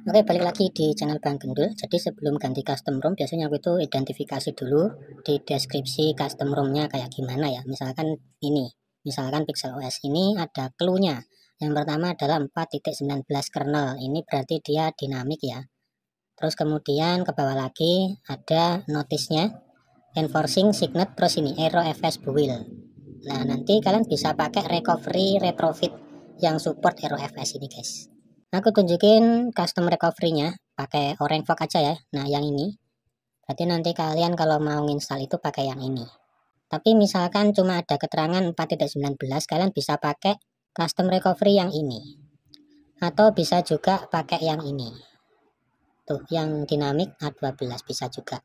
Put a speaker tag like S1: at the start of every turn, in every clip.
S1: Oke, balik lagi di channel Bang Gendul. Jadi sebelum ganti custom ROM, biasanya aku itu identifikasi dulu di deskripsi custom ROM-nya kayak gimana ya. Misalkan ini, misalkan Pixel OS ini ada clue-nya. Yang pertama adalah 4.19 kernel. Ini berarti dia dinamik ya. Terus kemudian ke bawah lagi ada notice-nya, enforcing signet, terus ini error FS build. Nah, nanti kalian bisa pakai recovery retrofit yang support error FS ini, guys. Aku tunjukin custom recovery-nya pakai Orange Fog aja ya. Nah, yang ini. Berarti nanti kalian kalau mau install itu pakai yang ini. Tapi misalkan cuma ada keterangan 4.19, kalian bisa pakai custom recovery yang ini. Atau bisa juga pakai yang ini. Tuh, yang dinamik A12 bisa juga.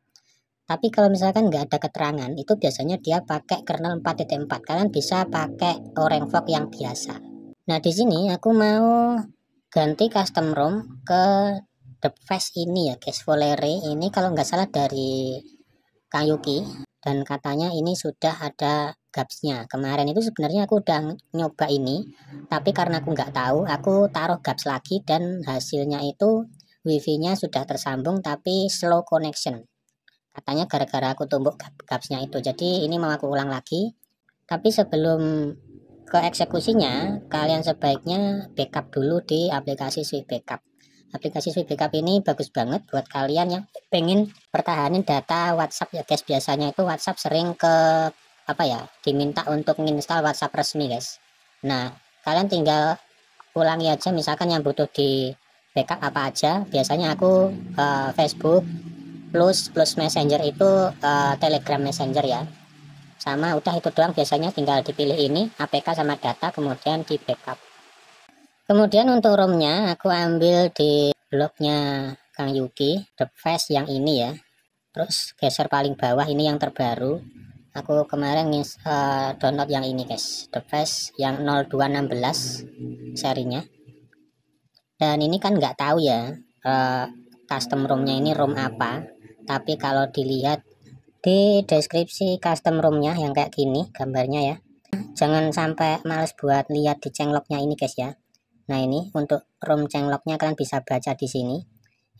S1: Tapi kalau misalkan nggak ada keterangan, itu biasanya dia pakai kernel 4.4. Kalian bisa pakai Orange Fog yang biasa. Nah, di sini aku mau ganti custom ROM ke the face ini ya guys, Volere ini kalau nggak salah dari Kang Yuki, dan katanya ini sudah ada gapsnya. Kemarin itu sebenarnya aku udah nyoba ini, tapi karena aku nggak tahu, aku taruh gaps lagi dan hasilnya itu wifi-nya sudah tersambung tapi slow connection. Katanya gara-gara aku tumbuk gapsnya itu. Jadi ini mau aku ulang lagi. Tapi sebelum ke eksekusinya, kalian sebaiknya backup dulu di aplikasi Swift Backup. Aplikasi Swift Backup ini bagus banget buat kalian yang pengen pertahanin data WhatsApp ya guys. Biasanya itu WhatsApp sering ke apa ya, diminta untuk menginstal WhatsApp resmi guys. Nah, kalian tinggal ulangi aja misalkan yang butuh di backup apa aja. Biasanya aku Facebook plus Messenger itu Telegram Messenger ya, sama udah itu doang. Biasanya tinggal dipilih ini APK sama data kemudian di backup. Kemudian untuk ROM-nya aku ambil di blognya Kang Yuki, the face yang ini ya. Terus geser paling bawah, ini yang terbaru. Aku kemarin download yang ini guys, the face yang 0216 serinya. Dan ini kan nggak tahu ya custom ROM-nya ini ROM apa. Tapi kalau dilihat di deskripsi custom ROM-nya yang kayak gini gambarnya ya, jangan sampai males buat lihat di changelognya ini guys ya. Nah, ini untuk ROM changelognya kalian bisa baca di sini.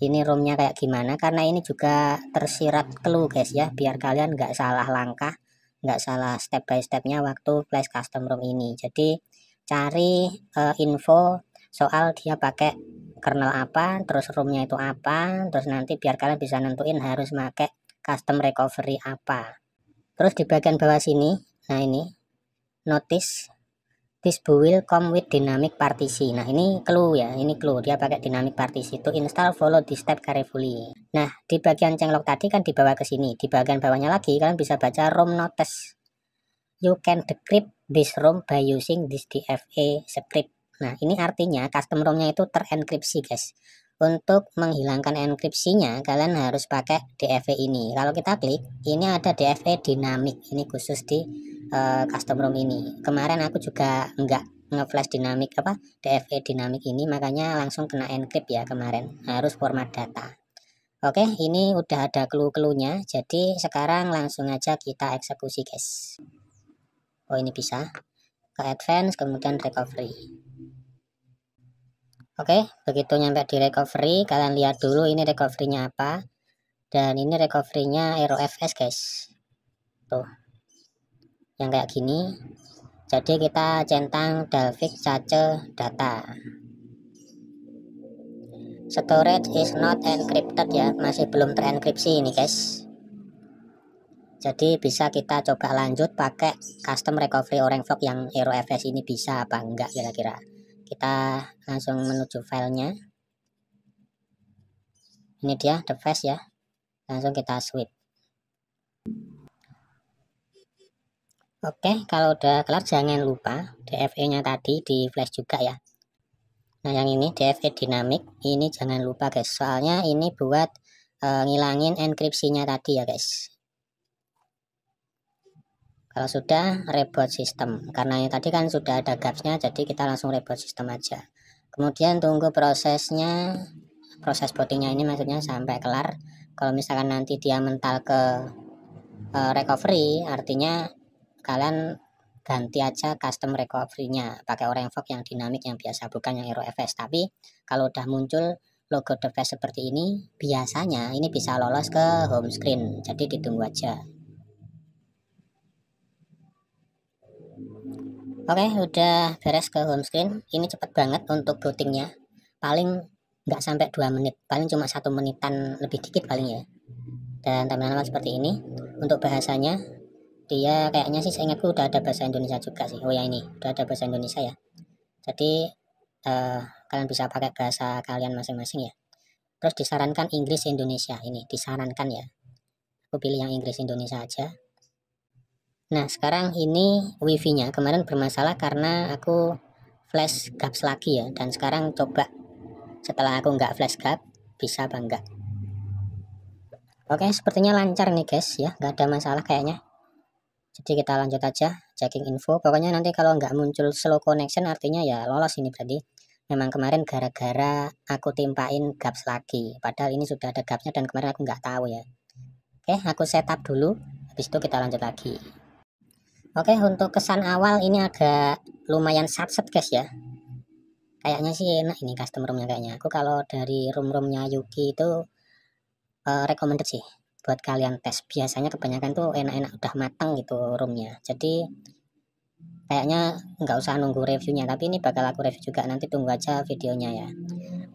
S1: Ini ROM-nya kayak gimana, karena ini juga tersirat clue guys ya, biar kalian nggak salah langkah, nggak salah step by stepnya waktu flash custom ROM ini. Jadi cari info soal dia pakai kernel apa, terus ROM-nya itu apa, terus nanti biar kalian bisa nentuin harus pakai custom recovery apa. Terus di bagian bawah sini, nah ini notice this will come with dynamic partition. Nah, ini clue ya, ini clue dia pakai dynamic partition. To install follow this step carefully. Nah, di bagian changelog tadi kan dibawa ke sini. Di bagian bawahnya lagi kalian bisa baca ROM notice. You can decrypt this ROM by using this DFA script. Nah, ini artinya custom ROM-nya itu terenkripsi guys. Untuk menghilangkan enkripsinya kalian harus pakai DFA ini. Kalau kita klik, ini ada DFA dinamik. Ini khusus di custom ROM ini. Kemarin aku juga nggak nge-flash dinamik DFA dinamik ini, makanya langsung kena encrypt ya kemarin. Harus format data. Oke, ini udah ada clue-cluenya. Jadi sekarang langsung aja kita eksekusi guys. Oh, ini bisa ke advance kemudian recovery. Oke, begitu nyampe di recovery, kalian lihat dulu ini recovery-nya apa. Dan ini recovery-nya ROFS guys. Tuh, yang kayak gini. Jadi kita centang Dalvik Cache data. Storage is not encrypted ya, masih belum terenkripsi ini guys. Jadi bisa kita coba lanjut pakai custom recovery Orange Fog yang ROFS ini, bisa apa enggak kira-kira. Kita langsung menuju filenya. Ini dia the face ya, langsung kita sweep. Oke, kalau udah kelar jangan lupa DFA nya tadi di flash juga ya. Nah, yang ini DFA dinamik ini jangan lupa guys, soalnya ini buat ngilangin enkripsinya tadi ya guys. Kalau sudah, reboot sistem, karena yang tadi kan sudah ada gapsnya, jadi kita langsung reboot sistem aja. Kemudian tunggu prosesnya, proses bootingnya ini maksudnya sampai kelar. Kalau misalkan nanti dia mental ke recovery, artinya kalian ganti aja custom recovery-nya pakai Orange Fog yang dinamik yang biasa, bukan yang ROFS. Tapi kalau udah muncul logo device seperti ini, biasanya ini bisa lolos ke home screen, jadi ditunggu aja. Oke, udah beres ke home screen. Ini cepet banget untuk bootingnya, paling nggak sampai 2 menit, paling cuma 1 menitan lebih dikit paling ya. Dan tampilan awal seperti ini. Untuk bahasanya, dia kayaknya sih seingatku udah ada bahasa Indonesia juga sih. Oh ya, ini udah ada bahasa Indonesia ya, jadi kalian bisa pakai bahasa kalian masing-masing ya. Terus disarankan Inggris Indonesia, ini disarankan ya, aku pilih yang Inggris Indonesia aja. Nah sekarang ini wifi nya kemarin bermasalah karena aku flash gaps lagi ya, dan sekarang coba setelah aku nggak flash gap bisa apa enggak. Oke, sepertinya lancar nih guys ya, nggak ada masalah kayaknya. Jadi kita lanjut aja checking info. Pokoknya nanti kalau nggak muncul slow connection artinya ya lolos ini, berarti memang kemarin gara-gara aku timpain gaps lagi, padahal ini sudah ada gapsnya dan kemarin aku nggak tahu ya. Oke, aku setup dulu, habis itu kita lanjut lagi. Oke, untuk kesan awal ini agak lumayan satset guys ya, kayaknya sih enak ini custom roomnya kayaknya. Aku kalau dari room-roomnya Yuki itu recommended sih buat kalian tes. Biasanya kebanyakan tuh enak-enak udah matang gitu roomnya, jadi kayaknya nggak usah nunggu reviewnya, tapi ini bakal aku review juga, nanti tunggu aja videonya ya.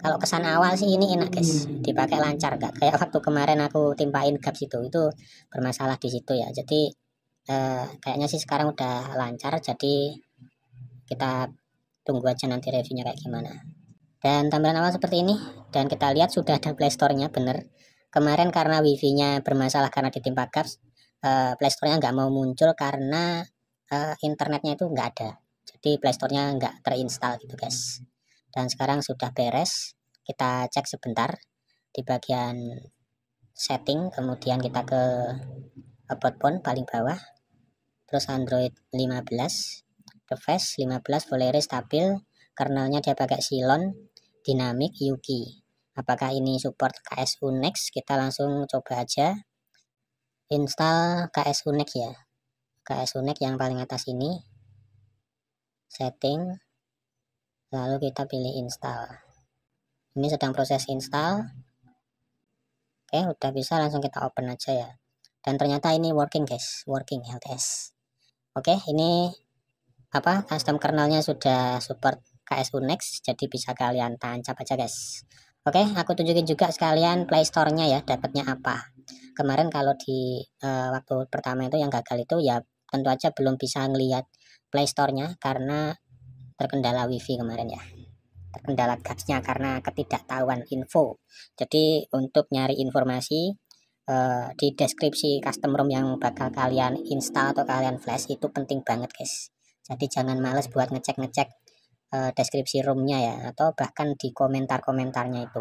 S1: Kalau kesan awal sih ini enak guys, dipakai lancar, gak kayak waktu kemarin aku timpain gaps itu bermasalah di situ ya. Jadi kayaknya sih sekarang udah lancar, jadi kita tunggu aja nanti reviewnya kayak gimana. Dan tampilan awal seperti ini, dan kita lihat sudah ada playstore-nya bener. Kemarin karena wifi-nya bermasalah karena ditimpa gaps, playstore-nya nggak mau muncul karena internetnya itu nggak ada, jadi playstore-nya nggak terinstall gitu guys. Dan sekarang sudah beres, kita cek sebentar di bagian setting, kemudian kita ke about phone paling bawah, terus Android 15, device 15, full array stabil, kernelnya dia pakai Cylon Dynamic Yuki. Apakah ini support KSU Next? Kita langsung coba aja install KSU Next ya, KSU Next yang paling atas ini, setting, lalu kita pilih install. Ini sedang proses install. Oke, udah bisa, langsung kita open aja ya. Dan ternyata ini working guys, working LTS. Oke, ini apa, custom kernelnya sudah support KSU Next, jadi bisa kalian tancap aja guys. Oke, aku tunjukin juga sekalian playstore-nya ya, dapatnya apa. Kemarin kalau di waktu pertama itu yang gagal itu ya tentu aja belum bisa ngelihat playstore-nya karena terkendala wifi kemarin ya, terkendala gapsnya karena ketidaktahuan info. Jadi untuk nyari informasi di deskripsi custom ROM yang bakal kalian install atau kalian flash itu penting banget guys. Jadi jangan males buat ngecek-ngecek deskripsi ROM-nya ya, atau bahkan di komentar-komentarnya itu.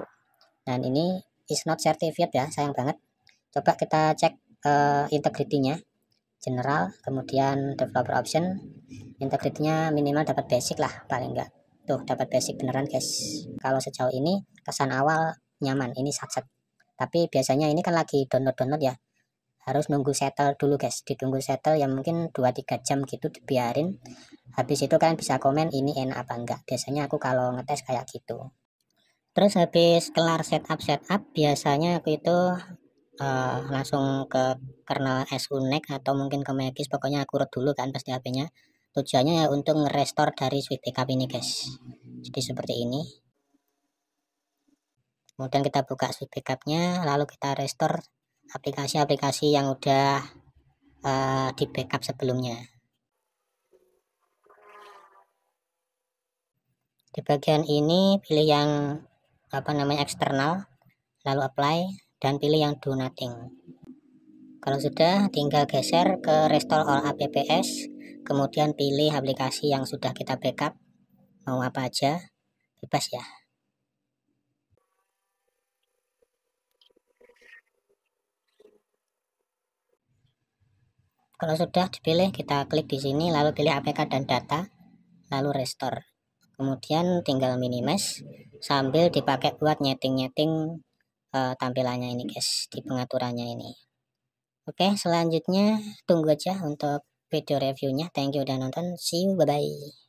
S1: Dan ini is not certified ya, sayang banget. Coba kita cek integrity-nya, general, kemudian developer option, integrity-nya minimal dapat basic lah paling enggak. Tuh dapat basic beneran guys. Kalau sejauh ini kesan awal nyaman, ini satset. Tapi biasanya ini kan lagi download ya, harus nunggu settle dulu guys, ditunggu settle yang mungkin 2-3 jam gitu, dibiarin. Habis itu kalian bisa komen ini enak apa enggak. Biasanya aku kalau ngetes kayak gitu. Terus habis kelar setup biasanya aku itu langsung ke kernel SUNEX atau mungkin ke Magis, pokoknya aku root dulu kan pasti HP-nya. Tujuannya ya untuk nge-restore dari switch backup ini guys. Jadi seperti ini. Kemudian kita buka switch backupnya, lalu kita restore aplikasi-aplikasi yang udah di backup sebelumnya. Di bagian ini pilih yang apa namanya eksternal, lalu apply dan pilih yang do nothing. Kalau sudah, tinggal geser ke restore all apps, kemudian pilih aplikasi yang sudah kita backup, mau apa aja, bebas ya. Kalau sudah dipilih, kita klik di sini, lalu pilih APK dan data, lalu restore. Kemudian tinggal minimize sambil dipakai buat nyeting-nyeting tampilannya ini guys, di pengaturannya ini. Oke, selanjutnya tunggu aja untuk video reviewnya. Thank you udah nonton, see you, bye bye.